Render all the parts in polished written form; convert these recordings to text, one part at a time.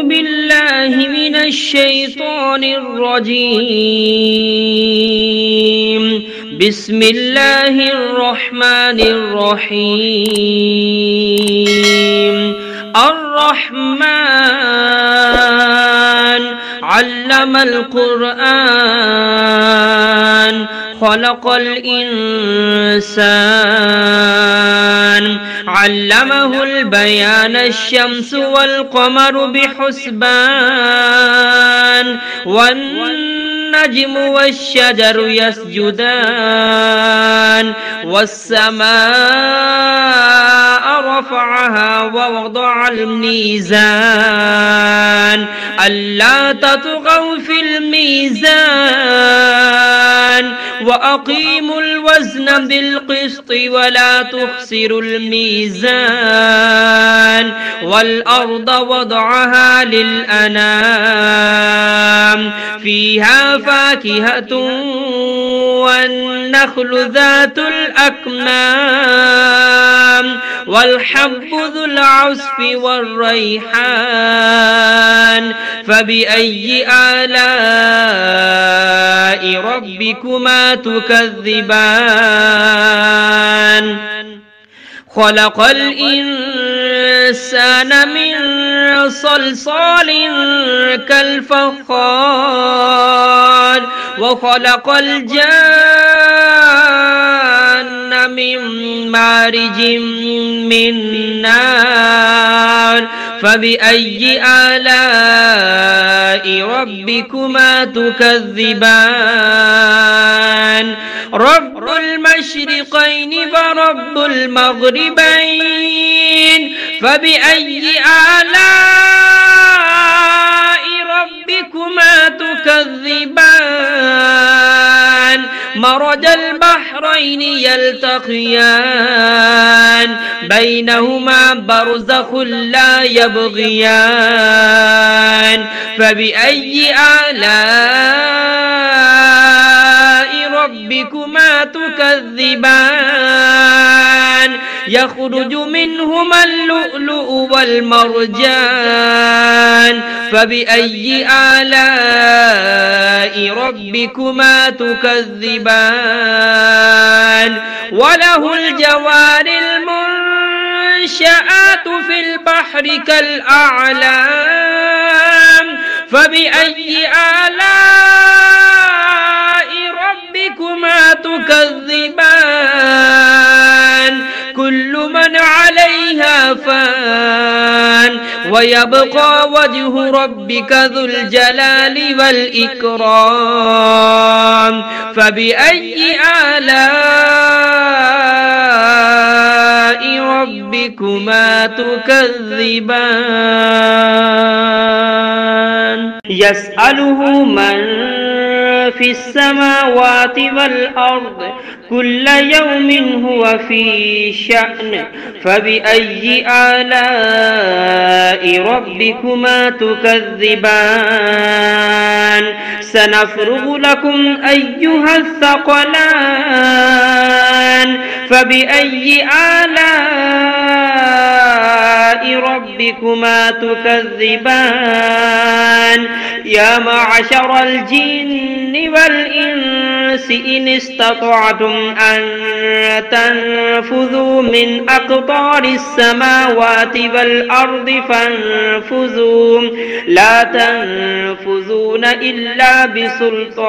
بالله من الشيطان الرجيم. بسم الله الرحمن الرحيم. الرحمن علم القرآن خلق الإنسان علمه البيان الشمس والقمر بحسبان والنجم والشجر يسجدان والسماء رفعها ووضع الميزان ألا تطغوا في الميزان وأقيموا الوزن بالقسط ولا تخسروا الميزان والأرض وضعها للأنام فيها فاكهة والنخل ذات الأكمام والحب ذو العصف والريحان فبأي آلاء ربكما تكذبان خلق الإنسان من صلصال كالفخار وخلق الجان من مارج من نار فبأي آلاء ربكما تكذبان رب المشرقين ورب المغربين فبأي آلاء ربكما تكذبان مرج البحرين يلتقيان بينهما برزخ لا يبغيان فبأي آلاء ربكما تكذبان يخرج منهما اللؤلؤ والمرجان فبأي آلاء ربكما تكذبان وله الجوار المنشآت في البحر كالأعلام فبأي آلاء ربكما تكذبان كل من عليها فان ويبقى وجه ربك ذو الجلال والإكرام فبأي آلاء ربكما تكذبان يسأله من في السماوات والأرض كل يوم هو في شأن فبأي آلاء ربكما تكذبان سنفرغ لكم أيها الثقلان فبأي آلاء ربكما تكذبان يا معشر الجن والإنس إن استطعتم أن تنفذوا من أقطار السماوات والأرض فانفذوا لا تنفذون إلا بسلطان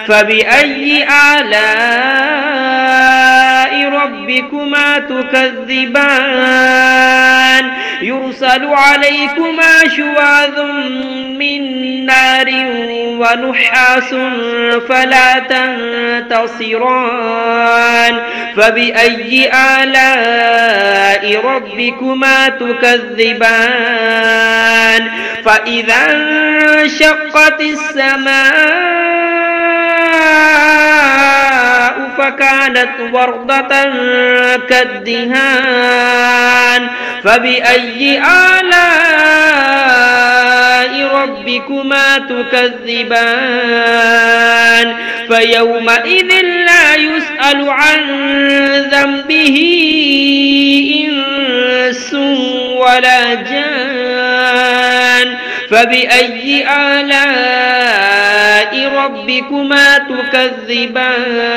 فبأي آلاء ربكما تكذبان يرسل عليكما شواظ من نار ونحاس فلا تنتصران فبأي آلاء ربكما تكذبان فإذا انشقت السماء فكانت وردة كالدهان فبأي آلاء ربكما تكذبان فيومئذ لا يسأل عن ذنبه إنس ولا جان فبأي آلاء ربكما تكذبان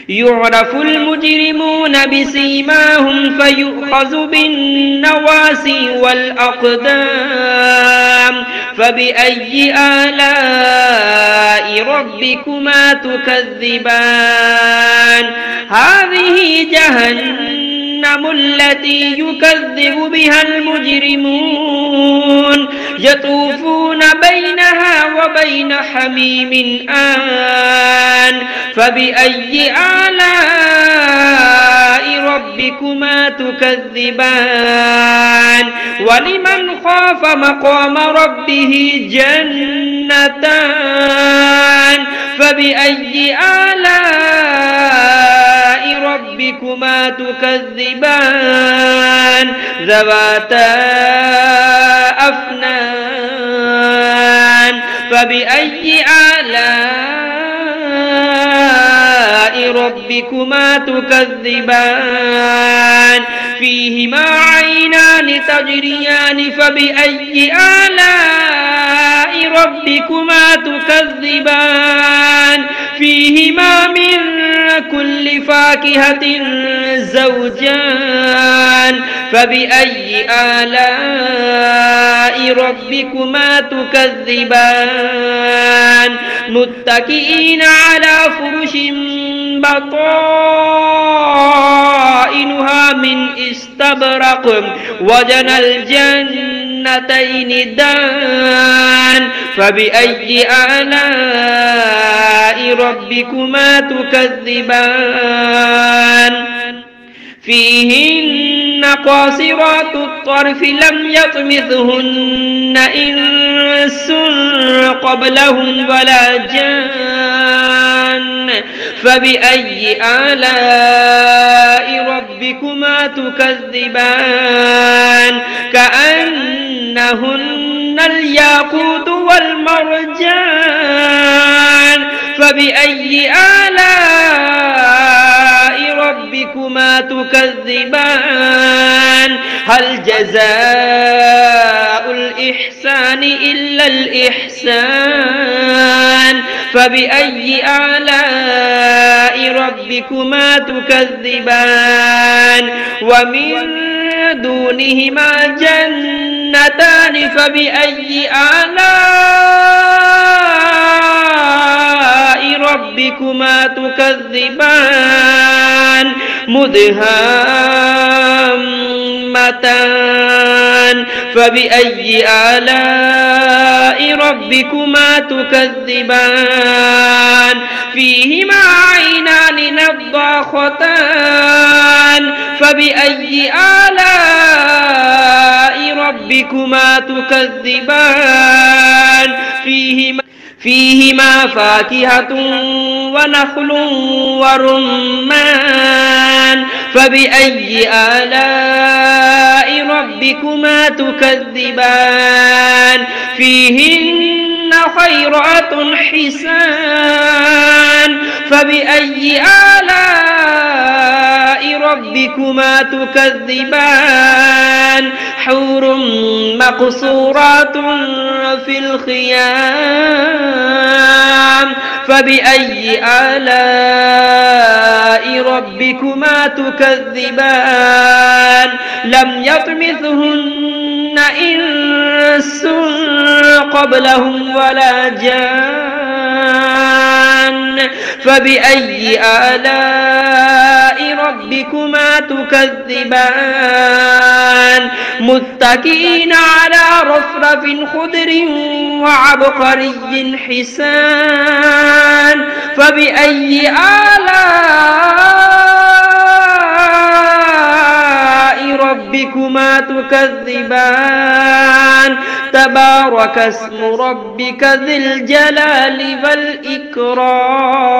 يعرف المجرمون بسيماهم فيؤخذ بالنواسي والأقدام فبأي آلاء ربكما تكذبان هذه جهنم التي يكذب بها المجرمون يطوفون بينها وبين حميم آن فبأي آلاء ربكما تكذبان ولمن خاف مقام ربه جنتان فبأي آلاء ربكما تكذبان ذواتا أفنان فبأي آلاء ربكما تكذبان فيهما عينان تجريان فبأي آلاء ربكما تكذبان فيهما من كل فاكهة زوجان فبأي آلاء ربكما تكذبان متكئين على فرش بطائنها من استبرق وجنى الجنتين دان فبأي آلاء ربكما تكذبان فيهن قاصرات الطرف لم يطمثهن إنس قبلهم ولا جان فبأي آلاء ربكما تكذبان كأنهن الياقوت والمرجان فبأي آلاء ربكما تكذبان هل جزاء الإحسان إلا الإحسان فبأي آلاء ربكما تكذبان ومن دونهما جنتان فبأي آلاء ربكما تكذبان مدهامتان فبأي آلاء ربكما تكذبان فيهما عينان نضاختان فبأي آلاء ربكما تكذبان فيهما فاكهة ونخل ورمان فبأي آلاء ربكما تكذبان فيهن خيرات حسان فبأي آلاء ربكما تكذبان حور مقصورات في الخيام فبأي آلاء ربكما تكذبان لم يطمثهن إنس قبلهم ولا جان فبأي آلاء ربكما تكذبان متكئين على رفرف خضر وعبقري حسان فبأي آلاء ربكما تكذبان تبارك اسم ربك ذي الجلال والإكرام